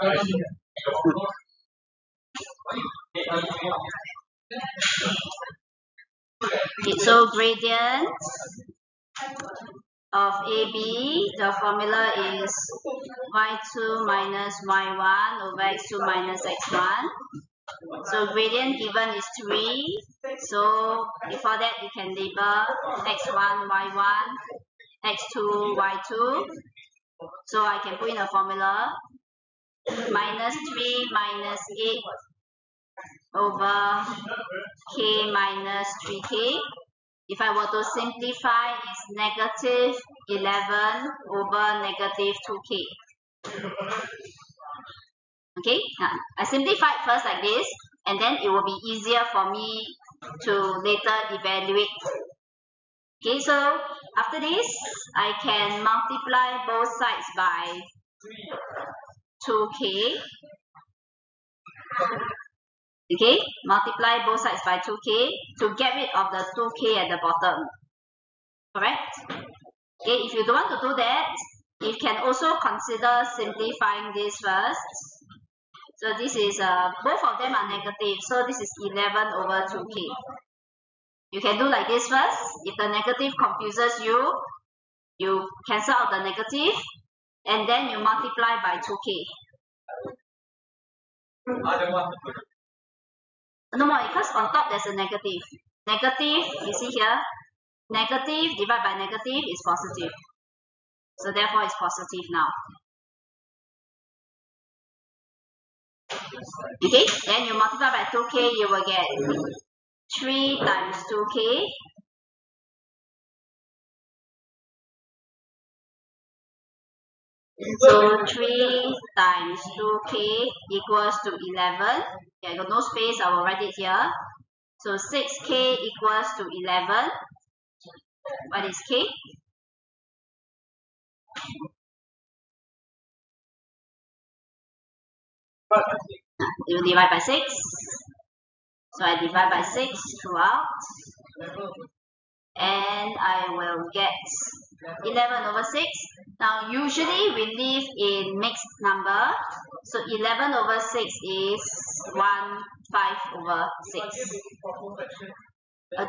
Okay, so gradient of AB, the formula is y2 minus y1 over x2 minus x1. So gradient given is 3. So before that you can label x1, y1, x2, y2. So I can put in a formula minus 3 minus 8 over k minus 3k. If I were to simplify, it's negative 11 over negative 2k. Okay, now I simplify it first like this, and then it will be easier for me to later evaluate. Okay, so after this, I can multiply both sides by 2k. Okay, multiply both sides by 2k to get rid of the 2k at the bottom. Correct? Okay, if you don't want to do that, you can also consider simplifying this first. So this is, both of them are negative, so this is 11 over 2k. You can do like this first. If the negative confuses you, you cancel out the negative, and then you multiply by 2k. No more, because on top there's a negative. Negative, you see here, negative divided by negative is positive. So therefore it's positive now. Okay, then you multiply by 2k, you will get 3 times 2k. So 3 times 2k equals to 11. Okay, I got no space, I will write it here. So 6k equals to 11. What is k? You divide by 6. So I divide by 6 throughout. And I will get 11 over 6. Now usually we leave in mixed number. So 11 over 6 is 1/5 over 6.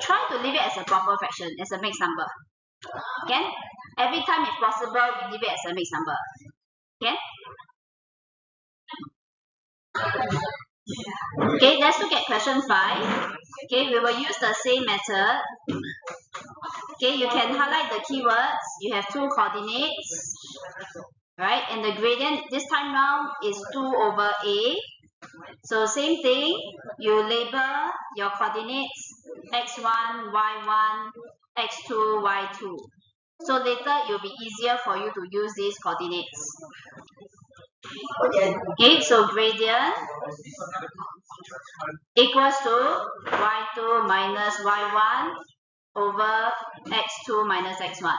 Try to leave it as a proper fraction, as a mixed number. Okay? Every time if possible, we leave it as a mixed number. Okay? Okay, let's look at question 5. Okay, we will use the same method. Okay, you can highlight the keywords. You have 2 coordinates, right? And the gradient this time round is 2 over a. So same thing, you label your coordinates x1, y1, x2, y2. So later it will be easier for you to use these coordinates. Okay, so gradient equals to y2 minus y1 over x2 minus x1.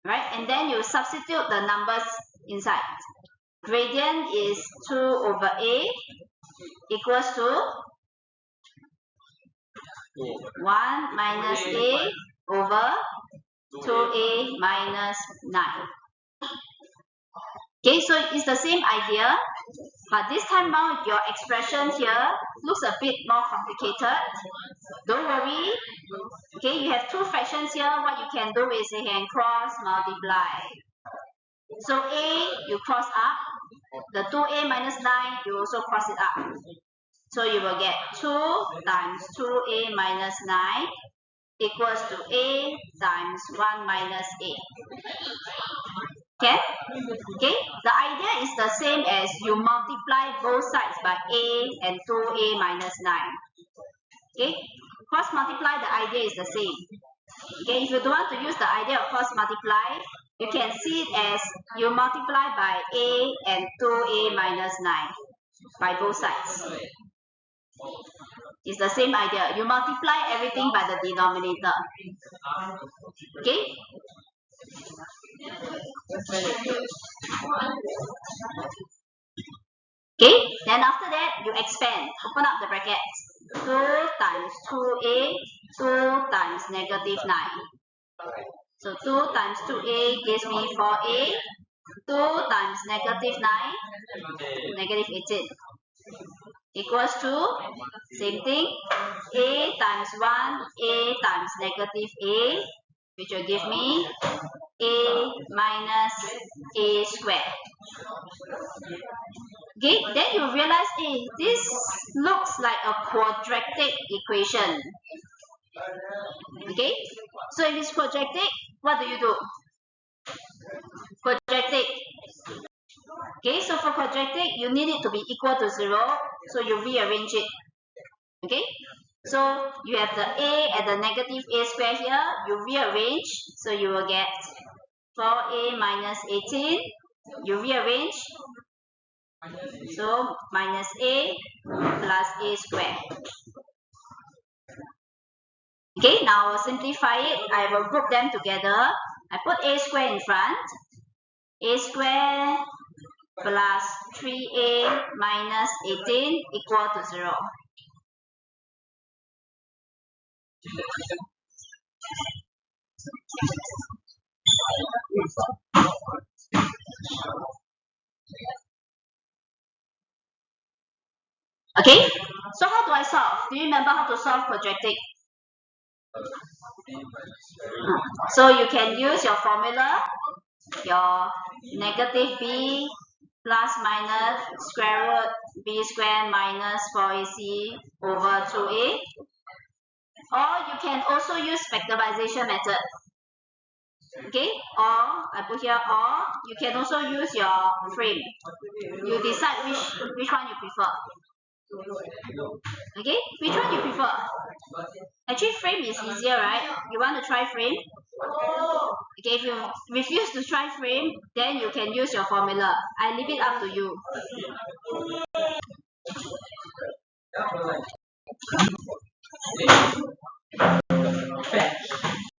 Right, and then you substitute the numbers inside. Gradient is 2 over a equals to 1 minus a over 2a minus 9. Okay, so it's the same idea, but this time round your expression here looks a bit more complicated. Don't worry. Okay, you have 2 fractions here. What you can do is you can cross multiply. So a you cross up, the 2a minus 9 you also cross it up. So you will get 2 times 2a minus 9 equals to a times 1 minus a. Okay? Okay? The idea is the same as you multiply both sides by a and 2a minus 9. Okay? Cross multiply, the idea is the same. Okay? If you don't want to use the idea of cross multiply, you can see it as you multiply by a and 2a minus 9 by both sides. It's the same idea. You multiply everything by the denominator. Okay? Okay, then after that you expand, open up the bracket. 2 times 2a, 2 times negative 9. So 2 times 2a gives me 4a, 2 times negative 9, negative 18. Equals to, same thing, a times 1, a times negative a, which will give me a minus a squared. Okay, then you realize, hey, this looks like a quadratic equation. Okay, so if it's quadratic, what do? Quadratic. Okay, so for quadratic, you need it to be equal to 0, so you rearrange it. Okay, so you have the a at the negative a square here, you rearrange, so you will get 4a minus 18, you rearrange, so minus a plus a square. Okay, now I'll simplify it. I will group them together. I put a square in front. A square plus 3a minus 18 equal to 0. Okay, so how do I solve? Do you remember how to solve quadratic? So you can use your formula, your negative b plus minus square root b square minus 4ac over 2a. Or you can also use factorization method. Okay, or I put here, or you can also use your frame. You decide which one you prefer. Okay, which one you prefer? Actually, frame is easier, right? You want to try frame? Okay, if you refuse to try frame, then you can use your formula. I leave it up to you.